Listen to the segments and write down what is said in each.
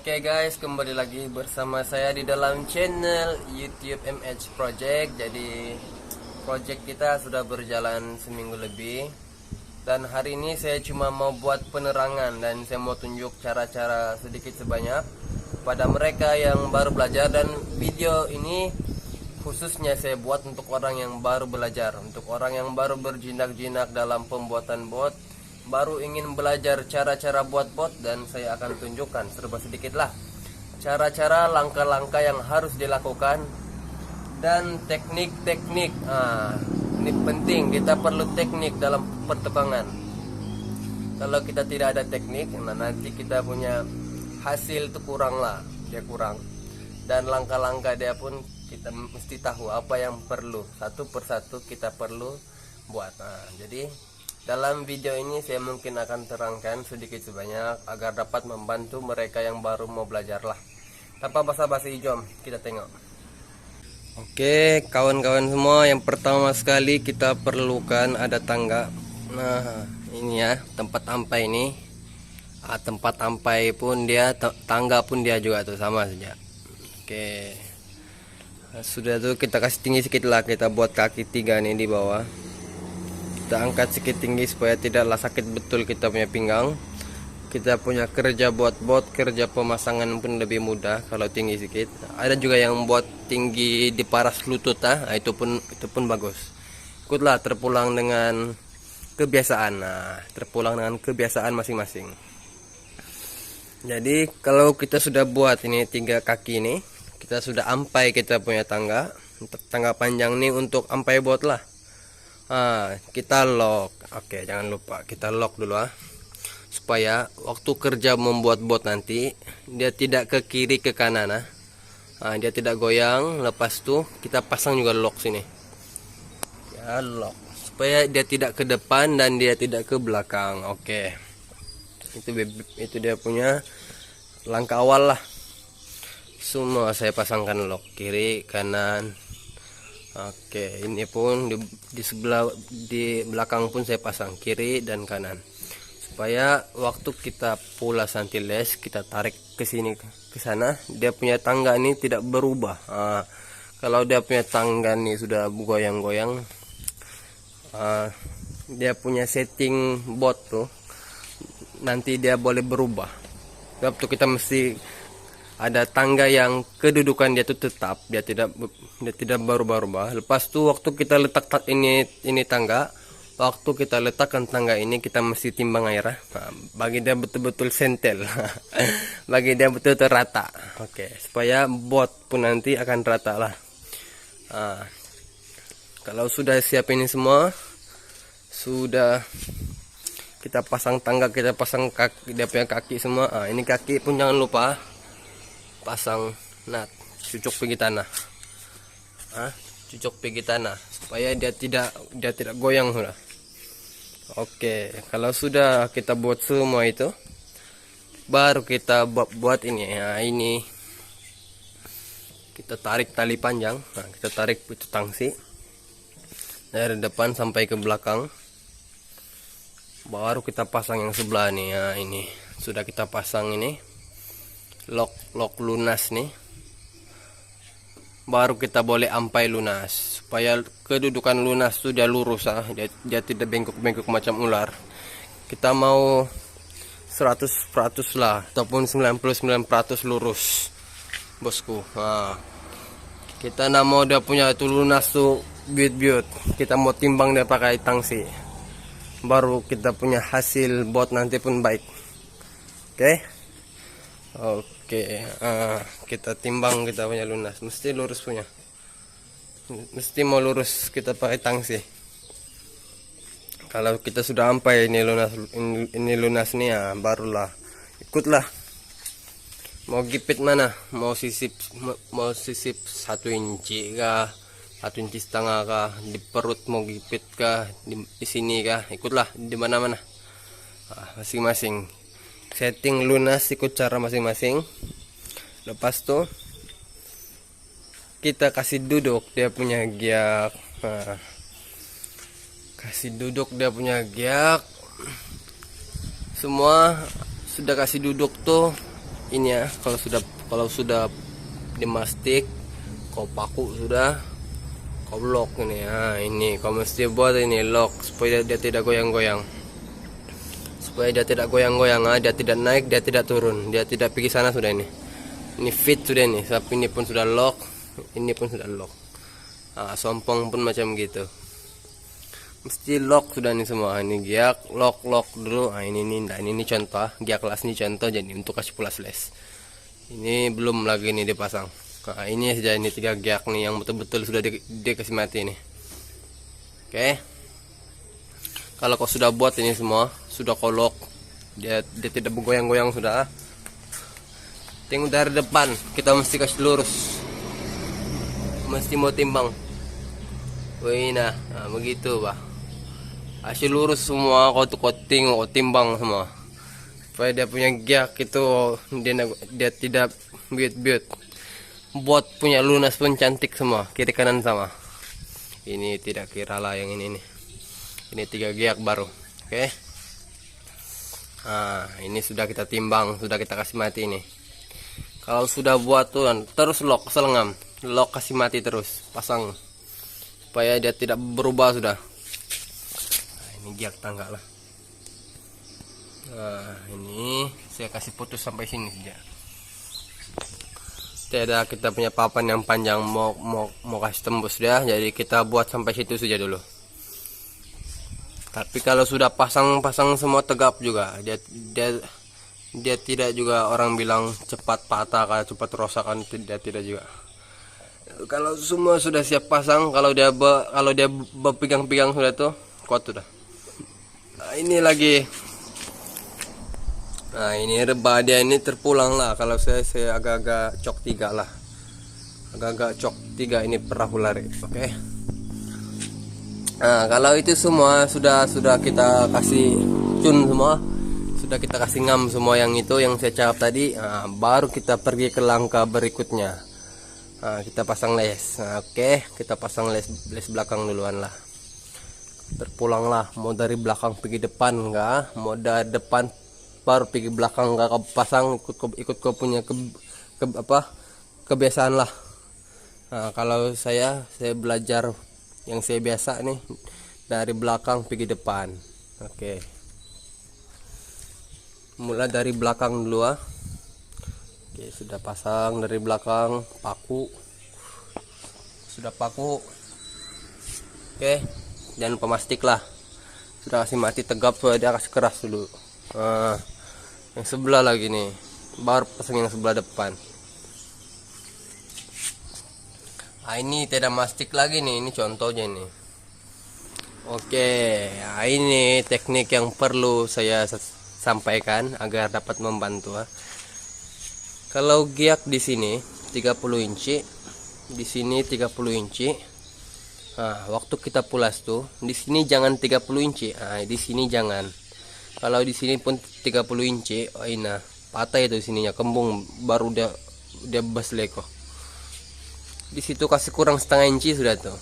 Oke guys, kembali lagi bersama saya di dalam channel YouTube MH Project. Jadi project kita sudah berjalan seminggu lebih, dan hari ini saya cuma mau buat penerangan dan saya mau tunjuk cara-cara sedikit sebanyak pada mereka yang baru belajar. Dan video ini khususnya saya buat untuk orang yang baru belajar, untuk orang yang baru berjinak-jinak dalam pembuatan bot, baru ingin belajar cara-cara buat bot. Dan saya akan tunjukkan serba sedikit lah cara-cara, langkah-langkah yang harus dilakukan dan teknik-teknik. Ini penting, kita perlu teknik dalam pertebangan. Kalau kita tidak ada teknik, nanti kita punya hasil itu kurang lah, dia kurang. Dan langkah-langkah dia pun kita mesti tahu apa yang perlu, satu persatu kita perlu buat. Jadi dalam video ini saya mungkin akan terangkan sedikit sebanyak agar dapat membantu mereka yang baru mau belajar lah. Tanpa basa-basi, jom kita tengok. Oke kawan-kawan semua, yang pertama sekali kita perlukan ada tangga. Nah ini ya tempat ampai ini. Tempat ampai pun dia, tangga pun dia juga tuh sama saja. Oke, sudah tuh kita kasih tinggi sedikit lah, kita buat kaki 3 nih di bawah. Kita angkat sedikit tinggi supaya tidaklah sakit betul kita punya pinggang. Kita punya kerja buat bot, kerja pemasangan pun lebih mudah kalau tinggi sedikit. Ada juga yang buat tinggi di paras lutut, itu pun bagus. Ikutlah, terpulang dengan kebiasaan. Terpulang dengan kebiasaan masing-masing. Jadi kalau kita sudah buat ini 3 kaki ini, kita sudah ampai kita punya tangga. Tangga panjang nih untuk ampai bot lah. Kita lock. Oke, jangan lupa kita lock dulu supaya waktu kerja membuat bot nanti dia tidak ke kiri ke kanan. Dia tidak goyang. Lepas tuh kita pasang juga lock sini. Ya, lock supaya dia tidak ke depan dan dia tidak ke belakang. Oke. Itu dia punya langkah awal lah. Semua saya pasangkan lock kiri kanan. Oke, ini pun di belakang pun saya pasang kiri dan kanan supaya waktu kita pulas nanti les, kita tarik ke sini ke sana, dia punya tangga ini tidak berubah. Kalau dia punya tangga ini sudah goyang-goyang, dia punya setting bot tuh nanti dia boleh berubah. Waktu kita mesti ada tangga yang kedudukan dia itu tetap, dia tidak berubah-ubah. Lepas itu waktu kita letak ini tangga, waktu kita letakkan tangga ini kita mesti timbang air. Bagi dia betul-betul sentel. Bagi dia betul-betul rata. Oke, supaya bot pun nanti akan rata lah. Kalau sudah siap ini semua, sudah kita pasang tangga, kita pasang kaki, dia punya kaki semua. Ini kaki pun jangan lupa pasang nut, cucuk pergi tanah. Cucuk pergi tanah supaya dia tidak goyang sudah. Oke, kalau sudah kita buat semua itu, baru kita buat ini. Ini kita tarik tali panjang. Kita tarik itu tangsi dari depan sampai ke belakang. Baru kita pasang yang sebelah nih. Ini sudah kita pasang ini lock lunas nih. Baru kita boleh ampai lunas supaya kedudukan lunas itu dia lurus. Dia tidak bengkok-bengkok macam ular. Kita mau 100% lah ataupun 99% lurus, bosku. Kita nak mau dia punya itu lunas tuh biut-biut, kita mau timbang dia pakai tangsi, baru kita punya hasil bot nanti pun baik. Oke, kita timbang kita punya lunas, mesti lurus punya, mesti mau lurus kita pakai tangsi. Kalau kita sudah sampai ini lunas nih, barulah ikutlah. Mau gipit mana? Mau sisip 1 inci kah, 1,5 inci kah, di perut mau gipit kah, di sini kah, ikutlah di mana-mana. Masing-masing setting lunas ikut cara masing-masing. Lepas tuh kita kasih duduk dia punya giak. Kasih duduk dia punya giak. Semua sudah kasih duduk tuh, ini ya, kalau sudah dimastik, kau paku sudah, kau lock ini ya. Ini kau mesti buat ini lock supaya dia tidak goyang-goyang. Supaya dia tidak goyang-goyang, dia tidak naik, dia tidak turun, dia tidak pergi sana sudah ini. Ini fit sudah ini, tapi ini pun sudah lock, ini pun sudah lock. Sompong pun macam gitu. Mesti lock sudah nih semua. Ini giak lock dulu. Ini contoh, giak kelas ini contoh jadi untuk kasih pula les. Ini belum lagi nih dipasang. Ini saja ini 3 giak nih yang betul-betul sudah dikasih mati nih. Oke. Kalau kau sudah buat ini semua, sudah kau lock, dia tidak bergoyang-goyang sudah. Tengok dari depan, kita mesti kasih lurus. Mesti mau timbang. Wih nah, begitu bah. Kasih lurus semua, kau tengok, kau timbang semua. Supaya dia punya giak itu dia tidak biut-biut. Buat punya lunas pun cantik semua, kiri kanan sama. Ini tidak kira lah yang ini nih. Ini 3 giak baru. Oke. Ini sudah kita timbang, sudah kita kasih mati ini. Kalau sudah buat tuh terus lock, selengam. Lock kasih mati terus, pasang. Supaya dia tidak berubah sudah. Ini giak tangga lah. Ini saya kasih putus sampai sini saja. Tidak, kita punya papan yang panjang mau kasih tembus dia, jadi kita buat sampai situ saja dulu. Tapi kalau sudah pasang semua tegap juga, dia tidak juga orang bilang cepat patah, kalau cepat rosakan, tidak juga. Kalau semua sudah siap pasang, kalau dia berpegang-pegang sudah tuh kuat sudah. Ini lagi. Ini rebah dia ini terpulang lah. Kalau saya agak-agak cok 3 lah. Agak-agak cok 3 ini perahu lari. Oke. Kalau itu semua sudah kita kasih cun semua. Sudah kita kasih ngam semua yang itu yang saya cakap tadi. Baru kita pergi ke langkah berikutnya. Kita pasang les. Oke, kita pasang les belakang duluan lah. Terpulang lah. Mau dari belakang pergi depan enggak? Mau dari depan baru pergi belakang nggak kau pasang, ikut kau punya kebiasaan lah. Kalau saya belajar yang saya biasa nih dari belakang pergi depan. Oke. Mulai dari belakang dulu Oke, sudah pasang dari belakang paku. Sudah paku. Oke, jangan lupa mastik lah. Sudah kasih mati tegap, sudah dia kasih keras dulu. Yang sebelah lagi nih, baru pasang yang sebelah depan. Ini tidak mastik lagi nih, ini contohnya nih. Oke, ini teknik yang perlu saya sampaikan agar dapat membantu. Kalau giak di sini 30 inci, di sini 30 inci. Waktu kita pulas tuh, di sini jangan 30 inci. Di sini jangan. Kalau di sini pun 30 inci, patah itu sininya, kembung, baru dia bas leko. Di situ kasih kurang setengah inci sudah tuh.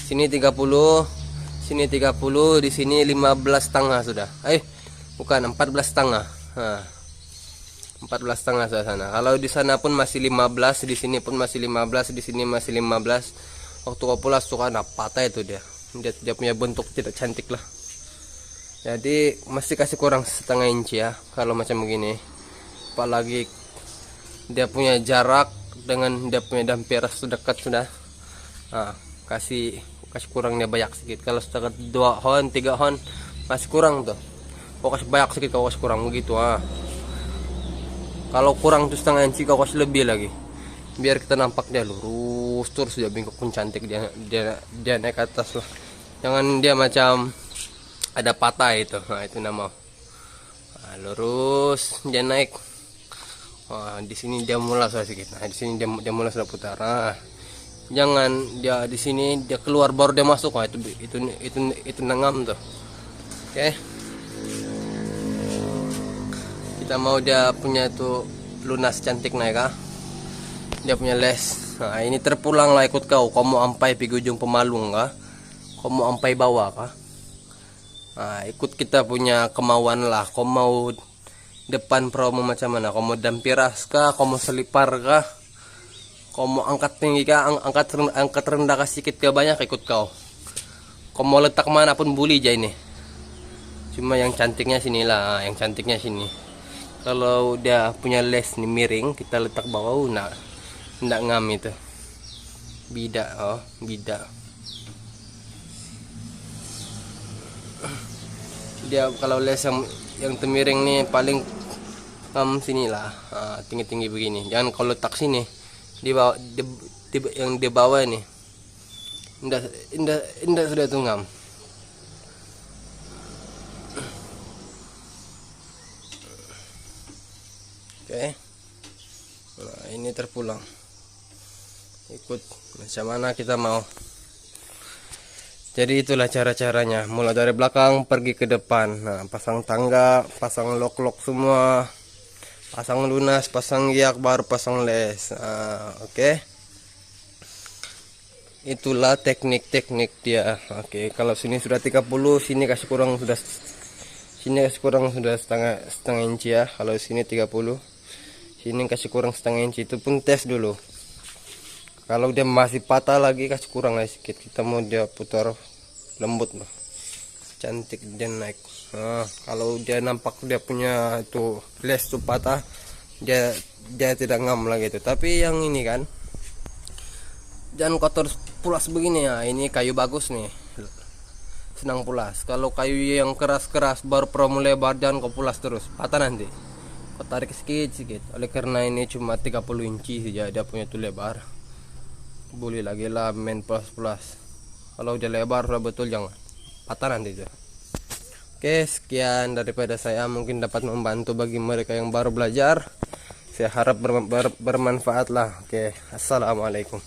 Sini 30, sini 30, di sini 15 setengah sudah. Bukan 14 setengah. 14 setengah sudah sana. Kalau di sana pun masih 15, di sini pun masih 15, di sini masih 15. Waktu kau pulas tuh patah itu dia punya bentuk tidak cantik lah. Jadi mesti kasih kurang setengah inci ya kalau macam begini. Apalagi dia punya jarak dengan dia punya damperas dekat sudah. Kasih kurangnya banyak sedikit. Kalau sedekat 2 hon 3 hon masih kurang tuh. Kau kasih banyak sedikit, kau kasih kurang begitu. Kalau kurang tuh setengah inci, kau kasih lebih lagi. Biar kita nampak dia lurus terus, dia bengkok pun cantik, dia naik ke atas lah. Jangan dia macam ada patah itu. Itu nama. Lurus dia naik. Di sini dia mulai sedikit. Di sini dia mulai sudah putar. Jangan dia di sini dia keluar baru dia masuk. Itu nangam tuh. Oke. Kita mau dia punya itu lunas cantik naik dia punya les. Ini terpulang lah ikut kau mau ampai pergi ujung Pemalung kau mau ampai bawah ikut kita punya kemauan lah. Kau mau depan promo macam mana, kau mau dampiras kah, kau mau selipar kah, kau mau angkat tinggi kah, angkat rendah kah, sedikit kah, banyak ikut kau. Kau mau letak mana pun boleh aja ini. Cuma yang cantiknya sini lah, yang cantiknya sini. Kalau dia punya les nih miring, kita letak bawah, ndak ngam itu. Bida, oh bida. Dia kalau les yang temiring nih paling sini lah, tinggi-tinggi begini. Jangan kalau letak sini di bawah, yang di bawah nih, indah sudah tuh ngam. Oke, nah ini terpulang. Ikut macam mana kita mau. Jadi itulah cara-caranya, mulai dari belakang pergi ke depan. Nah, pasang tangga, pasang lock semua, pasang lunas, pasang giak, baru pasang les. Oke. Itulah teknik-teknik dia. Oke, kalau sini sudah 30, sini kasih kurang sudah setengah inci ya. Kalau sini 30, sini kasih kurang setengah inci. Itu pun tes dulu. Kalau dia masih patah lagi, kasih kurang lagi sedikit. Kita mau dia putar lembut loh, cantik dia naik. Kalau dia nampak dia punya itu les tuh patah, dia tidak ngam lagi itu. Tapi yang ini kan jangan kotor pulas begini ya. Ini kayu bagus nih, senang pulas. Kalau kayu yang keras-keras baru promo lebar, jangan kau pulas terus, patah nanti. Kau tarik sedikit. Oleh karena ini cuma 30 inci saja dia punya tuh lebar, boleh lagi lah main plus. Kalau udah lebar sudah betul, jangan patah nanti itu. Oke, sekian daripada saya, mungkin dapat membantu bagi mereka yang baru belajar. Saya harap bermanfaat lah. Oke, assalamualaikum.